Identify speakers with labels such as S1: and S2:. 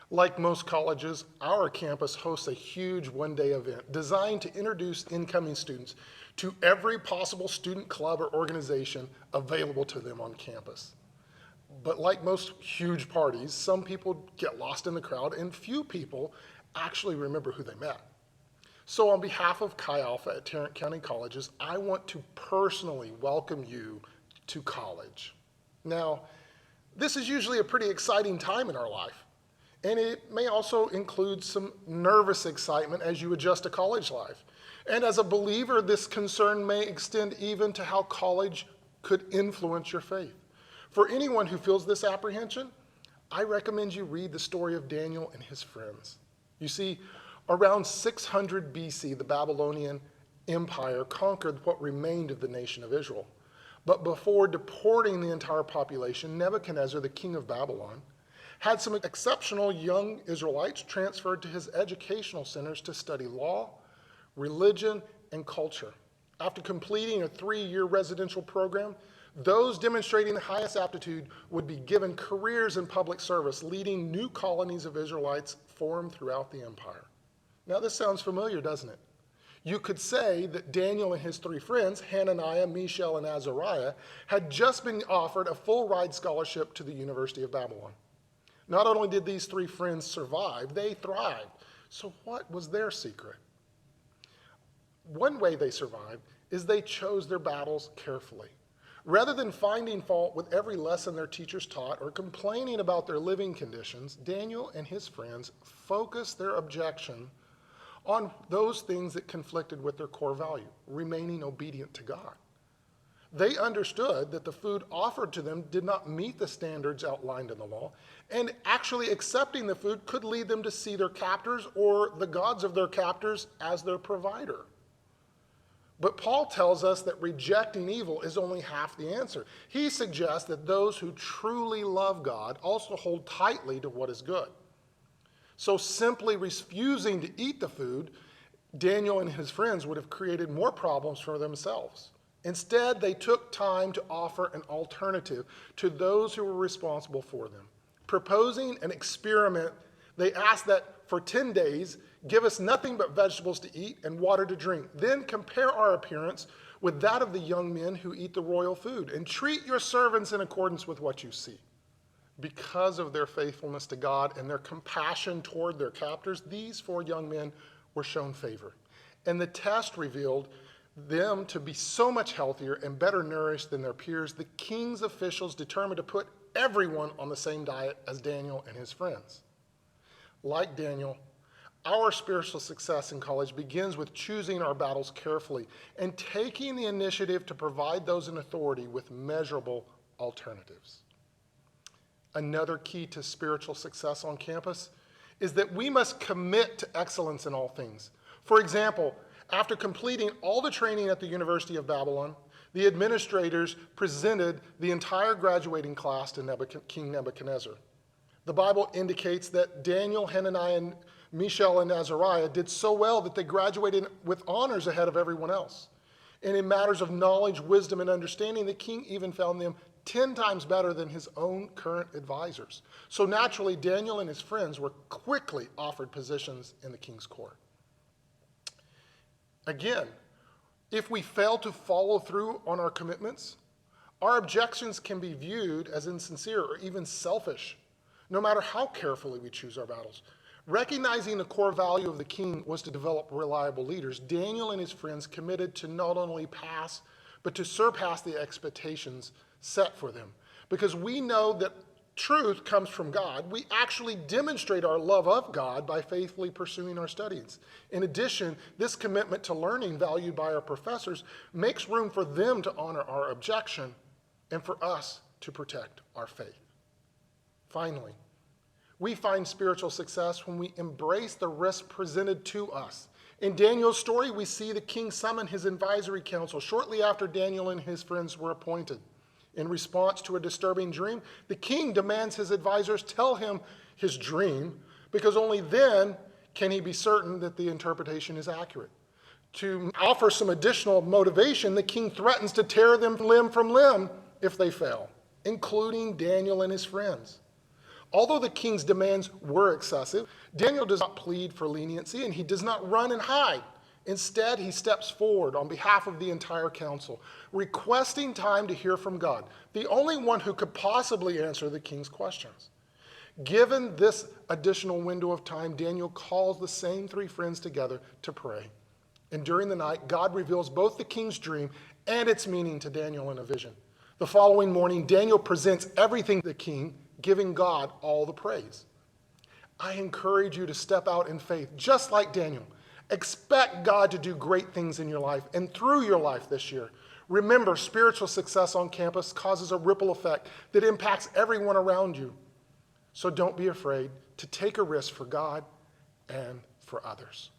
S1: Like most colleges, our campus hosts a huge one-day event designed to introduce incoming students to every possible student club or organization available to them on campus. But like most huge parties, some people get lost in the crowd and few people actually remember who they met. So on behalf of Chi Alpha at Tarrant County Colleges, I want to personally welcome you to college. Now, this is usually a pretty exciting time in our life, and it may also include some nervous excitement as you adjust to college life. And as a believer, this concern may extend even to how college could influence your faith. For anyone who feels this apprehension, I recommend you read the story of Daniel and his friends. You see, around 600 BC, the Babylonian Empire conquered what remained of the nation of Israel. But before deporting the entire population, Nebuchadnezzar, the king of Babylon, had some exceptional young Israelites transferred to his educational centers to study law, religion, and culture. After completing a 3-year residential program, those demonstrating the highest aptitude would be given careers in public service, leading new colonies of Israelites formed throughout the empire. Now this sounds familiar, doesn't it? You could say that Daniel and his 3 friends, Hananiah, Mishael, and Azariah, had just been offered a full-ride scholarship to the University of Babylon. Not only did these 3 friends survive, they thrived. So what was their secret? One way they survived is they chose their battles carefully. Rather than finding fault with every lesson their teachers taught or complaining about their living conditions, Daniel and his friends focused their objection on those things that conflicted with their core value, remaining obedient to God. They understood that the food offered to them did not meet the standards outlined in the law, and actually accepting the food could lead them to see their captors or the gods of their captors as their provider. But Paul tells us that rejecting evil is only half the answer. He suggests that those who truly love God also hold tightly to what is good. So simply refusing to eat the food, Daniel and his friends would have created more problems for themselves. Instead, they took time to offer an alternative to those who were responsible for them. Proposing an experiment, they asked that for 10 days, give us nothing but vegetables to eat and water to drink. Then compare our appearance with that of the young men who eat the royal food, and treat your servants in accordance with what you see. Because of their faithfulness to God and their compassion toward their captors, these 4 young men were shown favor. And the test revealed them to be so much healthier and better nourished than their peers, the king's officials determined to put everyone on the same diet as Daniel and his friends. Like Daniel, our spiritual success in college begins with choosing our battles carefully and taking the initiative to provide those in authority with measurable alternatives. Another key to spiritual success on campus is that we must commit to excellence in all things. For example, after completing all the training at the University of Babylon, the administrators presented the entire graduating class to King Nebuchadnezzar. The Bible indicates that Daniel, Hananiah, and Mishael, and Azariah did so well that they graduated with honors ahead of everyone else. And in matters of knowledge, wisdom, and understanding, the king even found them 10 times better than his own current advisors. So naturally, Daniel and his friends were quickly offered positions in the king's court. Again, if we fail to follow through on our commitments, our objections can be viewed as insincere or even selfish, no matter how carefully we choose our battles. Recognizing the core value of the king was to develop reliable leaders, Daniel and his friends committed to not only pass, but to surpass the expectations set for them. Because we know that truth comes from God, we actually demonstrate our love of God by faithfully pursuing our studies. In addition, this commitment to learning valued by our professors makes room for them to honor our objection and for us to protect our faith. Finally, we find spiritual success when we embrace the risk presented to us. In Daniel's story, we see the king summon his advisory council shortly after Daniel and his friends were appointed. In response to a disturbing dream, the king demands his advisors tell him his dream, because only then can he be certain that the interpretation is accurate. To offer some additional motivation, the king threatens to tear them limb from limb if they fail, including Daniel and his friends. Although the king's demands were excessive, Daniel does not plead for leniency and he does not run and hide. Instead, he steps forward on behalf of the entire council, requesting time to hear from God, the only one who could possibly answer the king's questions. Given this additional window of time, Daniel calls the same three friends together to pray. And during the night, God reveals both the king's dream and its meaning to Daniel in a vision. The following morning, Daniel presents everything to the king, giving God all the praise. I encourage you to step out in faith, just like Daniel. Expect God to do great things in your life and through your life this year. Remember, spiritual success on campus causes a ripple effect that impacts everyone around you. So don't be afraid to take a risk for God and for others.